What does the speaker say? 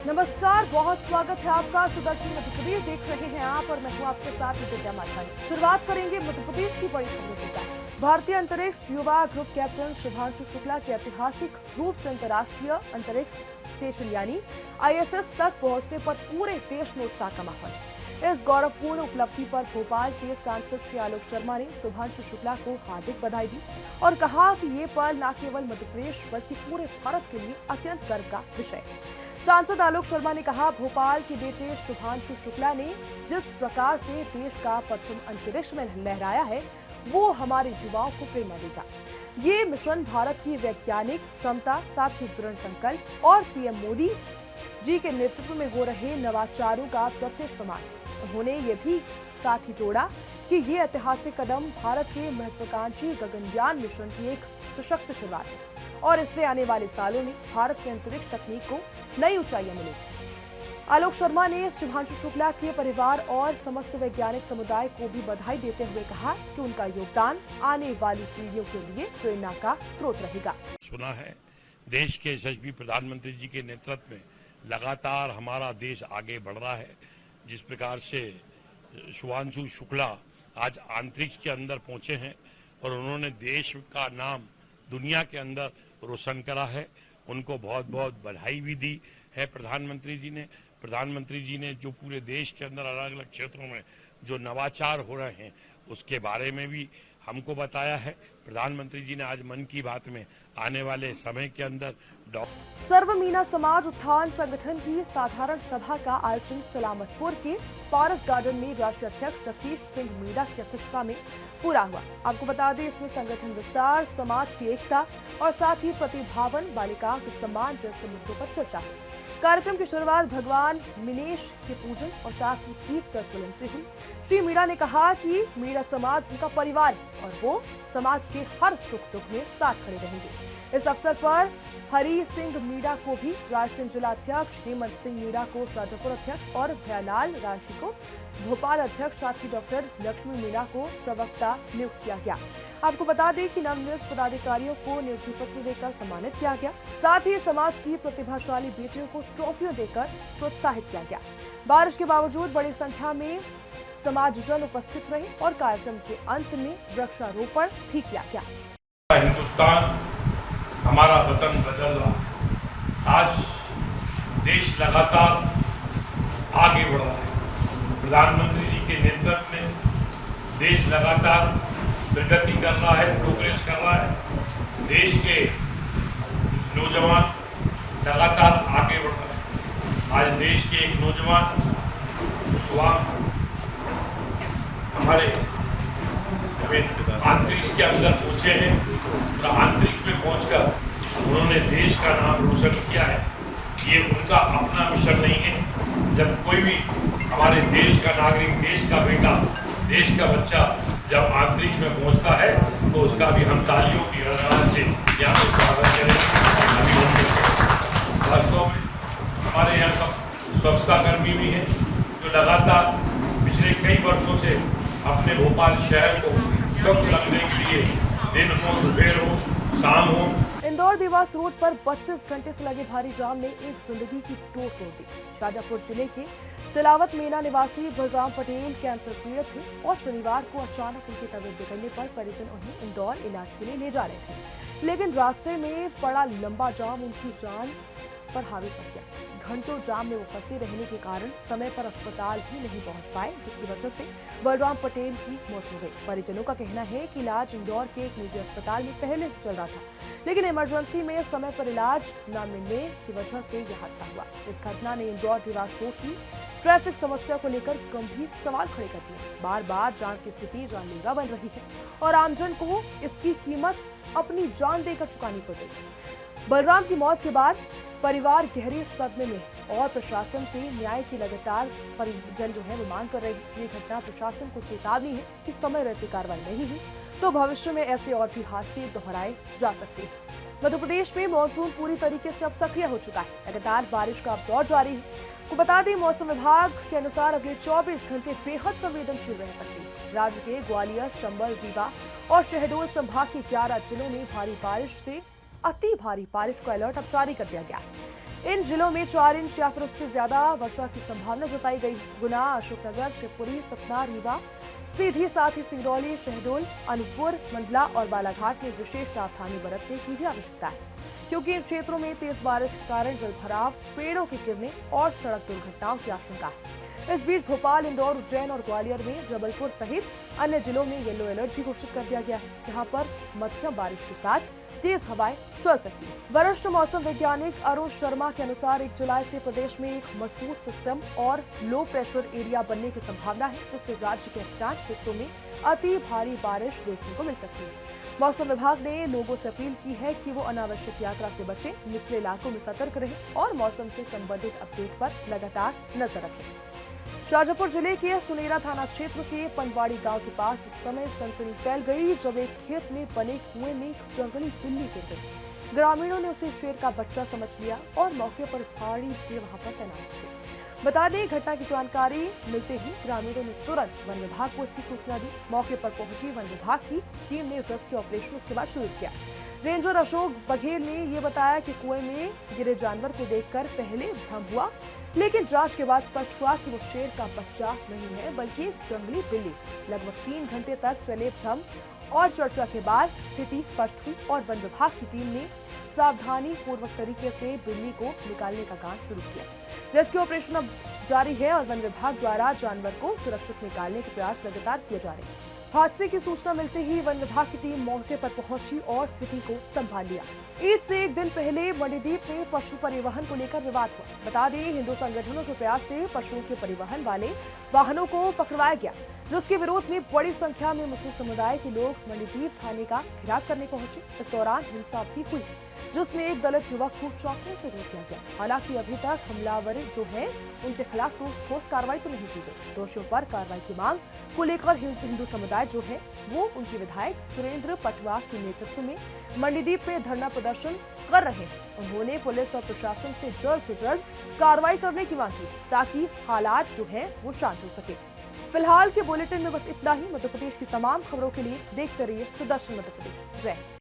नमस्कार, बहुत स्वागत है आपका। सुदर्शन मध्य प्रदेश देख रहे हैं आप और मैं हूं आपके साथ दिव्या माथानी। शुरुआत करेंगे मध्य प्रदेश की बड़ी खबरों के साथ। भारतीय अंतरिक्ष युवा ग्रुप कैप्टन शुभांशु शुक्ला के ऐतिहासिक रूप से अंतर्राष्ट्रीय अंतरिक्ष स्टेशन यानी ISS तक पहुंचने पर पूरे देश में उत्साह का माहौल है। इस गौरवपूर्ण उपलब्धि पर भोपाल के सांसद श्री आलोक शर्मा ने शुभांशु शुक्ला को हार्दिक बधाई दी और कहा कि ये पल न केवल मध्य प्रदेश बल्कि पूरे भारत के लिए अत्यंत गर्व का विषय है। सांसद आलोक शर्मा ने कहा, भोपाल के बेटे शुभांशु शुक्ला ने जिस प्रकार से देश का परचम अंतरिक्ष में लहराया है वो हमारे युवाओं को प्रेरणा देगा। ये मिशन भारत की वैज्ञानिक क्षमता, साथ ही दृढ़ संकल्प और PM मोदी जी के नेतृत्व में हो रहे नवाचारों का प्रत्यक्ष प्रमाण है। उन्होंने ये भी साथ ही जोड़ा कि ये ऐतिहासिक कदम भारत के महत्वाकांक्षी गगनयान मिशन की एक सशक्त शुरुआत है और इससे आने वाले सालों में भारत के अंतरिक्ष तकनीक को नई ऊंचाइयां मिलेगी। आलोक शर्मा ने शुभांशु शुक्ला के परिवार और समस्त वैज्ञानिक समुदाय को भी बधाई देते हुए कहा कि उनका योगदान आने वाली पीढ़ियों के लिए प्रेरणा का स्रोत रहेगा। सुना है, देश के यशस्वी प्रधानमंत्री जी के नेतृत्व में लगातार हमारा देश आगे बढ़ रहा है। जिस प्रकार से शुभांशु शुक्ला आज अंतरिक्ष के अंदर पहुंचे हैं और उन्होंने देश का नाम दुनिया के अंदर रोशन करा है, उनको बहुत बहुत बधाई भी दी है प्रधानमंत्री जी ने जो पूरे देश के अंदर अलग अलग क्षेत्रों में जो नवाचार हो रहे हैं उसके बारे में भी हमको बताया है। प्रधानमंत्री जी ने आज मन की बात में आने वाले समय के अंदर सर्व मीना समाज उत्थान संगठन की साधारण सभा का आयोजन सलामतपुर के पारस गार्डन में राष्ट्रीय अध्यक्ष जगदीश सिंह मीणा की अध्यक्षता में पूरा हुआ। आपको बता दें, इसमें संगठन विस्तार, समाज की एकता और साथ ही प्रतिभावन बालिकाओं के सम्मान जैसे मुद्दों पर चर्चा हुई। कार्यक्रम की शुरुआत भगवान मिनेश के पूजन और साथ ही दीप प्रज्वलन से हुई। श्री मीणा ने कहा कि मीणा समाज उनका परिवार है और वो समाज के हर सुख दुख में साथ खड़े रहेंगे। इस अवसर पर हरी सिंह मीणा को भी रायसेन जिला अध्यक्ष, हेमंत सिंह मीणा को शाजापुर अध्यक्ष और भयालाल रांची को भोपाल अध्यक्ष, साथ ही डॉक्टर लक्ष्मी मीणा को प्रवक्ता नियुक्त किया गया। आपको बता दें कि नवनियुक्त पदाधिकारियों को नियुक्ति पत्र देकर सम्मानित किया गया। साथ ही समाज की प्रतिभाशाली बेटियों को ट्रॉफियां देकर प्रोत्साहित किया गया। बारिश के बावजूद बड़ी संख्या में समाजजन उपस्थित रहे और कार्यक्रम के अंत में वृक्षारोपण भी किया गया। हिंदुस्तान हमारा वतन बदल रहा, आज देश लगातार आगे बढ़ रहा है। प्रधानमंत्री जी के नेतृत्व में देश लगातार प्रगति कर रहा है, प्रोग्रेस कर रहा है। देश के नौजवान लगातार आगे बढ़ रहे हैं। आज देश के एक नौजवान युवा हमारे अंतरिक्ष के अंदर पहुंचे हैं और अंतरिक्ष में पहुंचकर उन्होंने देश का नाम रोशन किया है। ये उनका अपना मिशन नहीं है। जब कोई भी हमारे देश का नागरिक, देश का बेटा, देश का बच्चा जब अंतरिक्ष में पहुंचता है तो उसका भी हम तालियों की गड़गड़ाहट से यहाँ पर स्वागत करें। वास्तव में हमारे यहाँ सब स्वच्छता कर्मी भी हैं जो लगातार पिछले कई वर्षों से अपने भोपाल शहर को स्वच्छ रखने के लिए दिन हो, दोपहर हो, शाम हो। इंदौर देवास रोड पर 32 घंटे से लगे भारी जाम ने एक जिंदगी की टोट तोड़ दी। शाजापुर जिले के तिलावत मेना निवासी बलराम पटेल कैंसर पीड़ित थे और शनिवार को अचानक उनकी तबीयत बिगड़ने पर परिजन उन्हें इंदौर इलाज के लिए ले जा रहे थे, लेकिन रास्ते में पड़ा लंबा जाम उनकी जान पर हावी पड़ गया। घंटों जाम में वो फंसे रहने के कारण समय पर अस्पताल भी नहीं पहुंच पाए, जिसकी वजह से बलराम पटेल की मौत हो गई। परिजनों का कहना है कि इलाज इंदौर के एक निजी अस्पताल में पहले से चल रहा था, लेकिन इमरजेंसी में समय पर इलाज न मिलने की वजह से यह हादसा हुआ। इस घटना ने इंदौर देवास रोड की ट्रैफिक समस्या को लेकर गंभीर सवाल खड़े कर दिए। बार बार जान की स्थिति जानलेवा बन रही है और आमजन को इसकी कीमत अपनी जान देकर चुकानी पड़ रही। बलराम की मौत के बाद परिवार गहरे सदमे में और प्रशासन से न्याय की लगातार परिजन जो है वो मांग कर रहे हैं। ये घटना प्रशासन को चेतावनी है कि समय रहते कार्रवाई नहीं हुई तो भविष्य में ऐसे और भी हादसे दोहराए जा सकते हैं। मध्य प्रदेश में मानसून पूरी तरीके से अब सक्रिय हो चुका है। लगातार बारिश का अब दौर जारी है। को बता दें, मौसम विभाग के अनुसार अगले 24 घंटे बेहद संवेदनशील रह सकते हैं। राज्य के ग्वालियर, चंबल, रीवा और शहडोल संभाग के 11 जिलों में भारी बारिश से अति भारी बारिश का अलर्ट अब जारी कर दिया गया है। इन जिलों में 4 इंच या फिर उससे ज्यादा वर्षा की संभावना जताई गई। गुना, अशोकनगर, शिवपुरी, सतना, रीवा, सीधी, साथ ही सिंगरौली, शहडोल, अनूपपुर, मंडला और बालाघाट में विशेष सावधानी बरतने की भी आवश्यकता है, क्योंकि इन क्षेत्रों में तेज बारिश के कारण जलभराव, पेड़ों के गिरने और सड़क दुर्घटनाओं की आशंका है। इस बीच भोपाल, इंदौर, उज्जैन और ग्वालियर में, जबलपुर सहित अन्य जिलों में येलो अलर्ट भी घोषित कर दिया गया है, जहां पर मध्यम बारिश के साथ तेज हवाएं चल सकती है। वरिष्ठ मौसम वैज्ञानिक अरुण शर्मा के अनुसार 1 जुलाई से प्रदेश में एक मजबूत सिस्टम और लो प्रेशर एरिया बनने की संभावना है, जिससे राज्य के अधिकांश हिस्सों में अति भारी बारिश देखने को मिल सकती है। मौसम विभाग ने लोगों से अपील की है कि वो अनावश्यक यात्रा से बचें, निचले इलाकों में सतर्क रहें और मौसम से संबंधित अपडेट पर लगातार नजर रखें। शाजापुर जिले के सुनेरा थाना क्षेत्र के पनवाड़ी गांव के पास इस समय सनसनी फैल गई, जब एक खेत में बने कुएं में एक जंगली बिल्ली गिर गई। ग्रामीणों ने उसे शेर का बच्चा समझ लिया और मौके पर भारी भीड़ वहां पर तैनात थी। बता दें, घटना की जानकारी मिलते ही ग्रामीणों ने तुरंत वन विभाग को इसकी सूचना दी। मौके पर पहुंची वन विभाग की टीम ने रेस्क्यू ऑपरेशन उसके बाद शुरू किया। रेंजर अशोक बघेल ने ये बताया कि कुएं में गिरे जानवर को देखकर पहले भ्रम हुआ, लेकिन जांच के बाद स्पष्ट हुआ कि वो शेर का बच्चा नहीं है, बल्कि एक जंगली बिल्ली। लगभग 3 घंटे तक चले भ्रम और चर्चा के बाद स्थिति स्पष्ट हुई और वन विभाग की टीम ने सावधानी पूर्वक तरीके से बिल्ली को निकालने का काम शुरू किया। रेस्क्यू ऑपरेशन अब जारी है और वन विभाग द्वारा जानवर को सुरक्षित निकालने के प्रयास लगातार किए जा रहे हैं। हादसे की सूचना मिलते ही वन विभाग की टीम मौके पर पहुंची और स्थिति को संभाल लिया। ईद से एक दिन पहले मणिदीप में पशु परिवहन को लेकर विवाद हुआ। बता दें, हिंदू संगठनों के प्रयास से पशुओं के परिवहन वाले वाहनों को पकड़वाया गया, जिसके विरोध में बड़ी संख्या में मुस्लिम समुदाय के लोग मणिदीप थाने का घेराव करने पहुंचे। इस दौरान हिंसा भी हुई, जिसमें एक दलित युवक को चाकू से रोक दिया गया। हालांकि अभी तक हमलावर जो है उनके खिलाफ ठोस कार्रवाई तो नहीं की गई। दोषियों पर कार्रवाई की मांग को लेकर हिंदू समुदाय जो है वो उनके विधायक सुरेंद्र पटवा के नेतृत्व में मणिदीप में धरना प्रदर्शन कर रहे हैं। उन्होंने पुलिस और प्रशासन से जल्द कार्रवाई करने की मांग की, ताकि हालात जो है वो शांत हो सके। फिलहाल के बुलेटिन में बस इतना ही। मध्य प्रदेश की तमाम खबरों के लिए देखते रहिए सुदर्शन मध्य प्रदेश। जय हिंद।